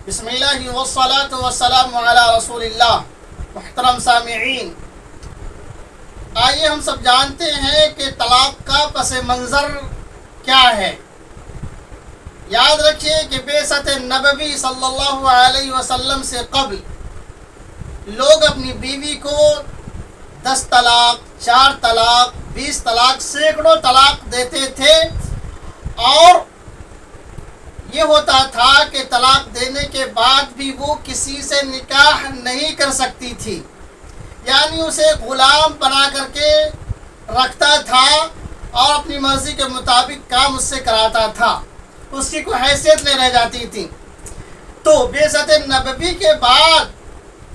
بسم اللہ والصلاة والسلام علی رسول اللہ۔ محترم سامعین، آئیے ہم سب جانتے ہیں کہ طلاق کا پس منظر کیا ہے۔ یاد رکھیے کہ بعثت نبوی صلی اللہ علیہ وسلم سے قبل لوگ اپنی بیوی کو 10 طلاق، 4 طلاق، 20 طلاق، سینکڑوں طلاق دیتے تھے، اور یہ ہوتا تھا کہ طلاق دینے کے بعد بھی وہ کسی سے نکاح نہیں کر سکتی تھی، یعنی اسے غلام بنا کر کے رکھتا تھا اور اپنی مرضی کے مطابق کام اس سے کراتا تھا، اس کی کوئی حیثیت نہیں رہ جاتی تھی۔ تو بعثت نبوی کے بعد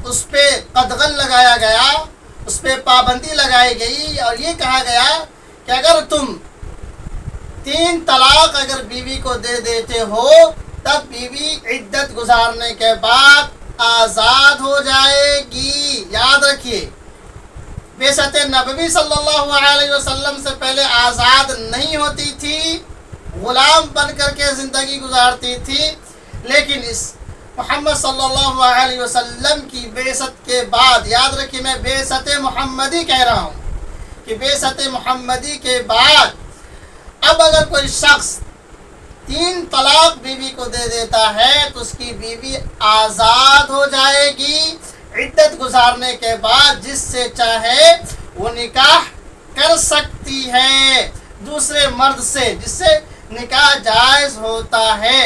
اس پہ قدغن لگایا گیا، اس پہ پابندی لگائی گئی، اور یہ کہا گیا کہ اگر تم 3 طلاق اگر بیوی کو دے دیتے ہو، تب بیوی عدت گزارنے کے بعد آزاد ہو جائے گی۔ یاد رکھیے، بعثت نبوی صلی اللہ علیہ وسلم سے پہلے آزاد نہیں ہوتی تھی، غلام بن کر کے زندگی گزارتی تھی، لیکن اس محمد صلی اللہ علیہ وسلم کی بعثت کے بعد، یاد رکھیے میں بعثت محمدی کہہ رہا ہوں کہ بعثت محمدی کے بعد اب اگر کوئی شخص 3 طلاق بیوی کو دے دیتا ہے تو اس کی بیوی آزاد ہو جائے گی عدت گزارنے کے بعد، جس سے چاہے وہ نکاح کر سکتی ہے دوسرے مرد سے، جس سے نکاح جائز ہوتا ہے۔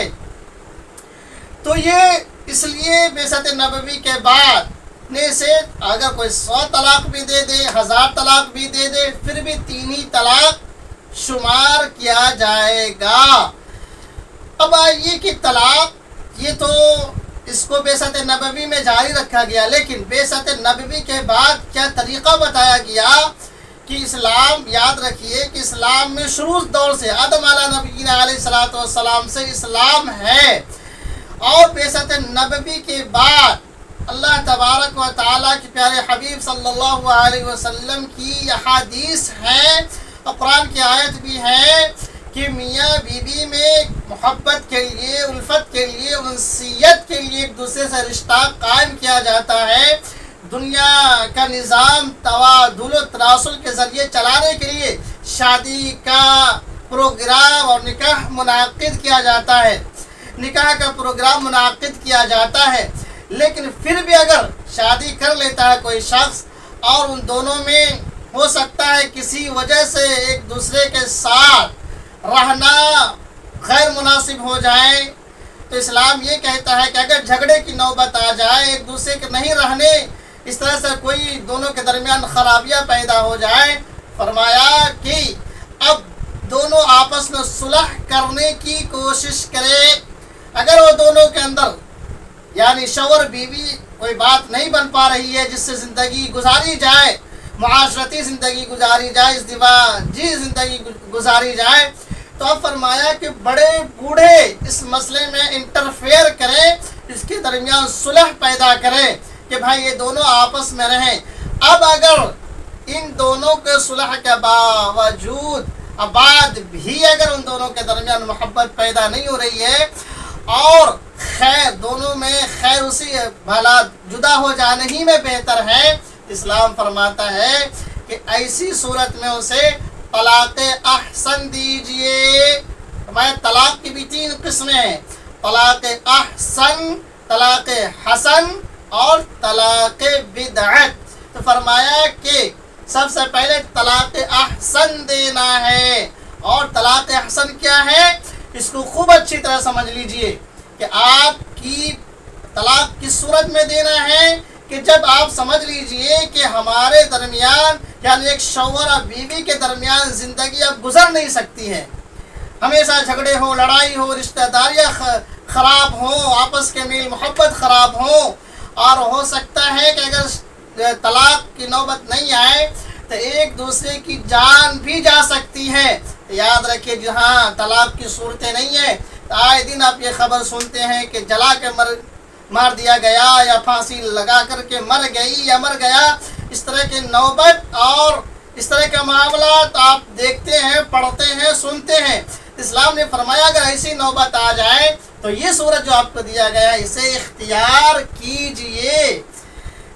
تو یہ اس لیے بعثت نبوی کے بعد نے سے اگر کوئی 100 طلاق بھی دے دے، 1000 طلاق بھی دے دے، پھر بھی 3 ہی طلاق شمار کیا جائے گا۔ اب آئیے کہ طلاق یہ تو اس کو بعثت نبوی میں جاری رکھا گیا، لیکن بعثت نبوی کے بعد کیا طریقہ بتایا گیا کہ اسلام، یاد رکھیے کہ اسلام میں شروع دور سے آدم علیہ نبینا علیہ الصلوۃ والسلام سے اسلام ہے، اور بعثت نبوی کے بعد اللہ تبارک و تعالیٰ کے پیارے حبیب صلی اللہ علیہ وسلم کی احادیث ہیں، اور قرآن کی آیت بھی ہے کہ میاں بیوی میں محبت کے لیے، الفت کے لیے، انسیت کے لیے ایک دوسرے سے رشتہ قائم کیا جاتا ہے۔ دنیا کا نظام تبادل و تناسل کے ذریعے چلانے کے لیے شادی کا پروگرام اور نکاح منعقد کیا جاتا ہے، نکاح کا پروگرام منعقد کیا جاتا ہے، لیکن پھر بھی اگر شادی کر لیتا ہے کوئی شخص اور ان دونوں میں ہو سکتا ہے کسی وجہ سے ایک دوسرے کے ساتھ رہنا غیر مناسب ہو جائے، تو اسلام یہ کہتا ہے کہ اگر جھگڑے کی نوبت آ جائے، ایک دوسرے کے نہیں رہنے، اس طرح سے کوئی دونوں کے درمیان خرابیاں پیدا ہو جائے، فرمایا کہ اب دونوں آپس میں صلح کرنے کی کوشش کرے۔ اگر وہ دونوں کے اندر یعنی شوہر بیوی کوئی بات نہیں بن پا رہی ہے جس سے زندگی گزاری جائے، معاشرتی زندگی گزاری جائے، ازدواجی زندگی گزاری جائے، تو اب فرمایا کہ بڑے بوڑھے اس مسئلے میں انٹرفیئر کریں، اس کے درمیان صلح پیدا کریں کہ بھائی یہ دونوں آپس میں رہیں۔ اب اگر ان دونوں کے صلح کے باوجود بعد بھی اگر ان دونوں کے درمیان محبت پیدا نہیں ہو رہی ہے اور خیر دونوں میں خیر اسی بھلا جدا ہو جانے ہی میں بہتر ہے، اسلام فرماتا ہے کہ ایسی صورت میں اسے طلاق احسن دیجئے۔ ہمارے طلاق کی بھی 3 قسمیں ہیں، طلاق احسن، طلاق حسن اور طلاق بدعت۔ تو فرمایا کہ سب سے پہلے طلاق احسن دینا ہے، اور طلاق احسن کیا ہے اس کو خوب اچھی طرح سمجھ لیجئے کہ آپ کی طلاق کس صورت میں دینا ہے کہ جب آپ سمجھ لیجئے کہ ہمارے درمیان یعنی ایک شوہر اور بیوی کے درمیان زندگی اب گزر نہیں سکتی ہے، ہمیشہ جھگڑے ہوں، لڑائی ہو، رشتہ داریاں خراب ہوں، آپس کے میل محبت خراب ہوں، اور ہو سکتا ہے کہ اگر طلاق کی نوبت نہیں آئے تو ایک دوسرے کی جان بھی جا سکتی ہے۔ یاد رکھیے جہاں طلاق کی صورتیں نہیں ہیں، آئے دن آپ یہ خبر سنتے ہیں کہ جلا کے مار دیا گیا، یا پھانسی لگا کر کے مر گئی یا مر گیا، اس طرح کی نوبت اور اس طرح کے معاملات آپ دیکھتے ہیں، پڑھتے ہیں، سنتے ہیں۔ اسلام نے فرمایا اگر ایسی نوبت آ جائے تو یہ صورت جو آپ کو دیا گیا ہے اسے اختیار کیجئے.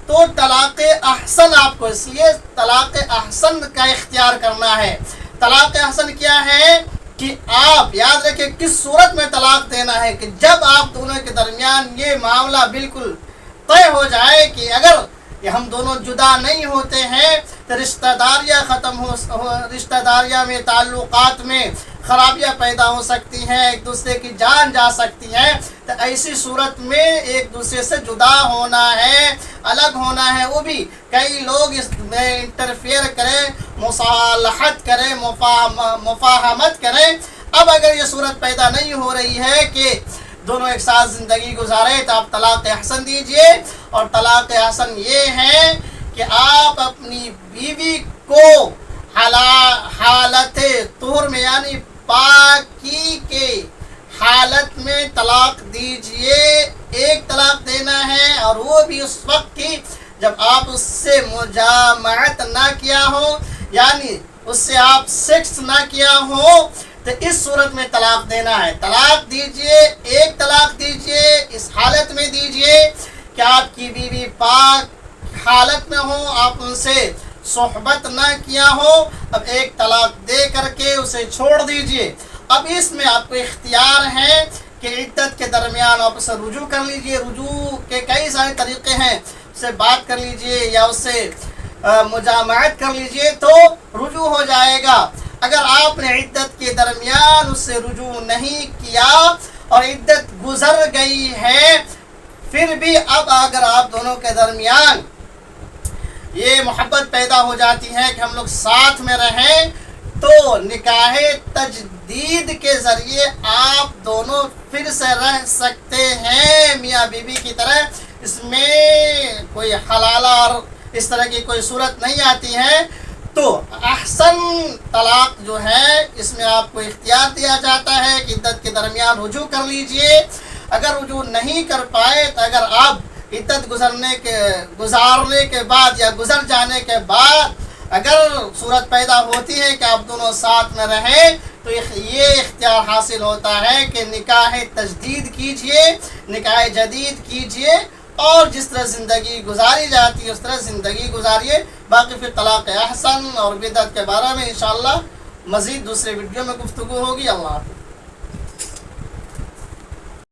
تو طلاق احسن آپ کو اس لیے طلاق احسن کا اختیار کرنا ہے. طلاق احسن کیا ہے کہ آپ یاد رکھیں کس صورت میں طلاق دینا ہے کہ جب آپ دونوں کے درمیان یہ معاملہ بالکل طے ہو جائے کہ اگر ہم دونوں جدا نہیں ہوتے ہیں تو رشتہ داریاں ختم ہو رشتہ داریاں میں تعلقات میں خرابیاں پیدا ہو سکتی ہیں, ایک دوسرے کی جان جا سکتی ہے. تو ایسی صورت میں ایک دوسرے سے جدا ہونا ہے, الگ ہونا ہے. وہ بھی کئی لوگ اس میں انٹرفیئر کریں, مصالحت کریں, مفاہمت کریں. اب اگر یہ صورت پیدا نہیں ہو رہی ہے کہ دونوں ایک ساتھ زندگی گزارے تو آپ طلاق احسن دیجئے. اور طلاق احسن یہ ہے کہ آپ اپنی بیوی کو حالت طہر میں یعنی پاکی کے حالت میں طلاق دیجئے. ایک طلاق دینا ہے اور وہ بھی اس وقت کی جب آپ اس سے مجامعت نہ کیا ہو, یعنی اس سے آپ سیکس نہ کیا ہو, تو اس صورت میں طلاق دینا ہے. طلاق دیجئے, ایک طلاق دیجئے, اس حالت میں دیجئے کہ آپ کی بیوی پاک حالت میں ہو, آپ ان سے صحبت نہ کیا ہو. اب ایک طلاق دے کر کے اسے چھوڑ دیجئے. اب اس میں آپ کو اختیار ہے کہ عدت کے درمیان آپ اسے رجوع کر لیجئے. رجوع کے کئی سارے طریقے ہیں, اس سے بات کر لیجئے یا اس سے مجامعت کر لیجئے تو رجوع ہو جائے گا. اگر آپ نے عدت کے درمیان اس سے رجوع نہیں کیا اور عدت گزر گئی ہے, پھر بھی اب اگر آپ دونوں کے درمیان یہ محبت پیدا ہو جاتی ہے کہ ہم لوگ ساتھ میں رہیں, تو نکاح تجدید کے ذریعے آپ دونوں پھر سے رہ سکتے ہیں میاں بیوی کی طرح. اس میں کوئی حلالہ اور اس طرح کی کوئی صورت نہیں آتی ہے. تو احسن طلاق جو ہے اس میں آپ کو اختیار دیا جاتا ہے کہ عدت کے درمیان رجوع کر لیجئے. اگر رجوع نہیں کر پائے تو اگر آپ عدت گزارنے کے بعد یا گزر جانے کے بعد اگر صورت پیدا ہوتی ہے کہ آپ دونوں ساتھ میں رہیں تو یہ اختیار حاصل ہوتا ہے کہ نکاح تجدید کیجئے, نکاح جدید کیجئے اور جس طرح زندگی گزاری جاتی ہے اس طرح زندگی گزاریے. باقی پھر طلاق احسن اور بدعت کے بارے میں انشاءاللہ مزید دوسرے ویڈیو میں گفتگو ہوگی. اللہ حافظ.